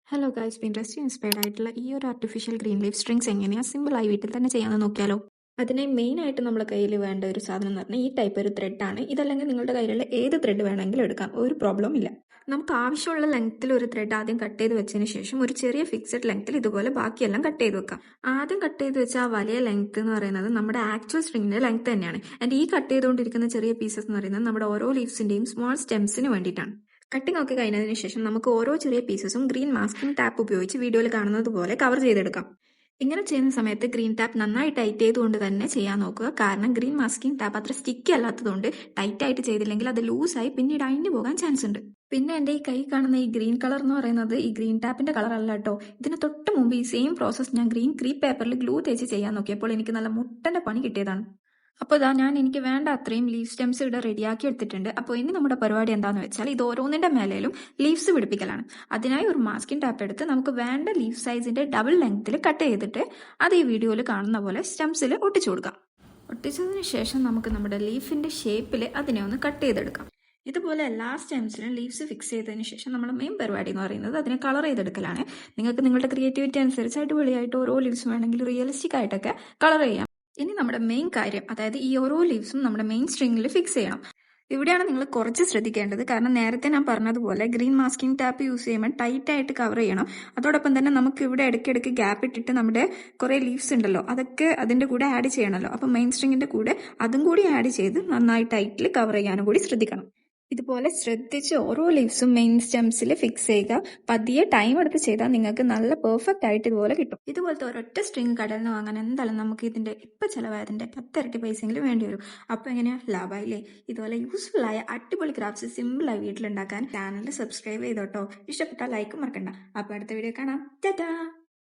Hello guys, Pinterest inspired ആയിട്ടുള്ള ഈ ഒരു ആർട്ടിഫിഷ്യൽ ഗ്രീൻ ലീഫ് സ്ട്രിങ്സ് എങ്ങനെയാണ് സിമ്പിളായി വീട്ടിൽ തന്നെ ചെയ്യാമെന്ന് നോക്കിയാലോ. അതിനായി മെയിൻ ആയിട്ട് നമ്മുടെ കയ്യിൽ വേണ്ട ഒരു സാധനം എന്ന് പറഞ്ഞാൽ ഈ ടൈപ്പ് ഒരു ത്രെഡാണ്. ഇതല്ലെങ്കിൽ നിങ്ങളുടെ കയ്യിലുള്ള ഏത് ത്രെഡ് വേണമെങ്കിലും എടുക്കാം, ഒരു പ്രോബ്ലം ഇല്ല. നമുക്ക് ആവശ്യമുള്ള ലെങ്ത്തിൽ ഒരു ത്രെഡ് ആദ്യം കട്ട് ചെയ്ത് വെച്ചതിന് ശേഷം ഒരു ചെറിയ ഫിക്സഡ് ലെങ്ത്തിൽ ഇതുപോലെ ബാക്കിയെല്ലാം കട്ട് ചെയ്ത് വെക്കാം. ആദ്യം കട്ട് ചെയ്ത് വെച്ച ആ വലിയ ലെങ്ത് എന്ന് പറയുന്നത് നമ്മുടെ ആക്ച്വൽ സ്ട്രിങ്ങിന്റെ ലെങ്ത് തന്നെയാണ്. ആൻഡ് ഈ കട്ട് ചെയ്തുകൊണ്ടിരിക്കുന്ന ചെറിയ പീസസ് എന്ന് പറയുന്നത് നമ്മുടെ ഓരോ ലീവ്സിന്റെയും സ്മോൾ സ്റ്റെംസിന് വേണ്ടിയിട്ടാണ്. കട്ടിംഗ് ഒക്കെ കഴിഞ്ഞതിന് ശേഷം നമുക്ക് ഓരോ ചെറിയ പീസസും ഗ്രീൻ മാസ്കിംഗ് ടാപ്പ് ഉപയോഗിച്ച് വീഡിയോയിൽ കാണുന്നത് പോലെ കവർ ചെയ്തെടുക്കാം. ഇങ്ങനെ ചെയ്യുന്ന സമയത്ത് ഗ്രീൻ ടാപ്പ് നന്നായി ടൈറ്റ് ചെയ്തുകൊണ്ട് തന്നെ ചെയ്യാൻ നോക്കുക. കാരണം ഗ്രീൻ മാസ്കിംഗ് ടാപ്പ് അത്ര സ്റ്റിക്കി അല്ലാത്തതുകൊണ്ട് ടൈറ്റ് ആയിട്ട് ചെയ്തില്ലെങ്കിൽ അത് ലൂസായി പിന്നീട് അഴിഞ്ഞു പോകാൻ ചാൻസ് ഉണ്ട്. പിന്നെ എൻ്റെ ഈ കൈ കാണുന്ന ഈ ഗ്രീൻ കളർ എന്ന് പറയുന്നത് ഈ ഗ്രീൻ ടാപ്പിന്റെ കളർ അല്ല കേട്ടോ. ഇതിന് തൊട്ട് മുമ്പ് ഈ സെയിം പ്രോസസ് ഞാൻ ഗ്രീൻ ക്രീപ്പ് പേപ്പറിൽ ഗ്ലൂ തേച്ച് ചെയ്യാൻ നോക്കിയപ്പോൾ എനിക്ക് നല്ല മുട്ടന്റെ പണി കിട്ടിയതാണ്. അപ്പോൾ ഇതാ ഞാൻ എനിക്ക് വേണ്ട അത്രയും ലീഫ് സ്റ്റെംസ് ഇവിടെ റെഡിയാക്കി എടുത്തിട്ടുണ്ട്. അപ്പോൾ ഇനി നമ്മുടെ പരിപാടി എന്താണെന്ന് വെച്ചാൽ ഇത് ഓരോന്നിൻ്റെ മേലേലും ലീവ്സ് പിടിപ്പിക്കലാണ്. അതിനായി ഒരു മാസ്കിംഗ് ടാപ്പ് എടുത്ത് നമുക്ക് വേണ്ട ലീഫ് സൈസിൻ്റെ ഡബിൾ ലെങ്ത്തിൽ കട്ട് ചെയ്തിട്ട് അത് ഈ വീഡിയോയിൽ കാണുന്ന പോലെ സ്റ്റെംസിൽ ഒട്ടിച്ചു കൊടുക്കാം. ഒട്ടിച്ചതിന് ശേഷം നമുക്ക് നമ്മുടെ ലീഫിൻ്റെ ഷേപ്പിൽ അതിനെ ഒന്ന് കട്ട് ചെയ്തെടുക്കാം. ഇതുപോലെ എല്ലാ സ്റ്റെംസിലും ലീവ്സ് ഫിക്സ് ചെയ്തതിന് ശേഷം നമ്മുടെ മെയിൻ പരിപാടി എന്ന് പറയുന്നത് അതിനെ കളർ ചെയ്തെടുക്കലാണ്. നിങ്ങൾക്ക് നിങ്ങളുടെ ക്രിയേറ്റിവിറ്റി അനുസരിച്ച് അടിപൊളിയായിട്ട് ഓരോ ലീവ്സ് വേണമെങ്കിൽ റിയലിസ്റ്റിക് ആയിട്ടൊക്കെ കളർ ചെയ്യാം. ഇനി നമ്മുടെ മെയിൻ കാര്യം, അതായത് ഈ ഓരോ ലീവ്സും നമ്മുടെ മെയിൻ സ്ട്രിങ്ങിൽ ഫിക്സ് ചെയ്യണം. ഇവിടെയാണ് നിങ്ങൾ കുറച്ച് ശ്രദ്ധിക്കേണ്ടത്. കാരണം നേരത്തെ ഞാൻ പറഞ്ഞതുപോലെ ഗ്രീൻ മാസ്കിംഗ് ടാപ്പ് യൂസ് ചെയ്യുമ്പോൾ ടൈറ്റ് ആയിട്ട് കവർ ചെയ്യണം. അതോടൊപ്പം തന്നെ നമുക്ക് ഇവിടെ ഇടയ്ക്കിടയ്ക്ക് ഗ്യാപ്പ് ഇട്ടിട്ട് നമ്മുടെ കുറേ ലീവ്സ് ഉണ്ടല്ലോ, അതൊക്കെ അതിൻ്റെ കൂടെ ആഡ് ചെയ്യണമല്ലോ. അപ്പം മെയിൻ സ്ട്രിങ്ങിൻ്റെ കൂടെ അതും കൂടി ആഡ് ചെയ്ത് നന്നായി ടൈറ്റിൽ കവർ ചെയ്യാനും കൂടി ശ്രദ്ധിക്കണം. ഇതുപോലെ ശ്രദ്ധിച്ച് ഓരോ ലീവ്സും മെയിൻ സ്റ്റെംസിൽ ഫിക്സ് ചെയ്യുക. പതിയെ ടൈം എടുത്ത് ചെയ്താൽ നിങ്ങൾക്ക് നല്ല പെർഫെക്റ്റ് ആയിട്ട് ഇതുപോലെ കിട്ടും. ഇതുപോലത്തെ ഒരൊറ്റ സ്ട്രിങ് കടയിൽ നിന്ന് വാങ്ങാൻ എന്തായാലും നമുക്ക് ഇതിൻ്റെ ഇപ്പം ചിലവായതിൻ്റെ 10 ഇരട്ടി പൈസയെങ്കിലും വേണ്ടി വരും. അപ്പോൾ എങ്ങനെയാ, ലാഭമായില്ലേ? ഇതുപോലെ യൂസ്ഫുൾ ആയ അടിപൊളി ക്രാഫ്റ്റ്സ് സിമ്പിളായി വീട്ടിലുണ്ടാക്കാൻ ചാനൽ സബ്സ്ക്രൈബ് ചെയ്തോട്ടോ. ഇഷ്ടപ്പെട്ടാൽ ലൈക്ക് മറക്കണ്ട. അപ്പോൾ അടുത്ത വീഡിയോ കാണാം. ടാറ്റാ.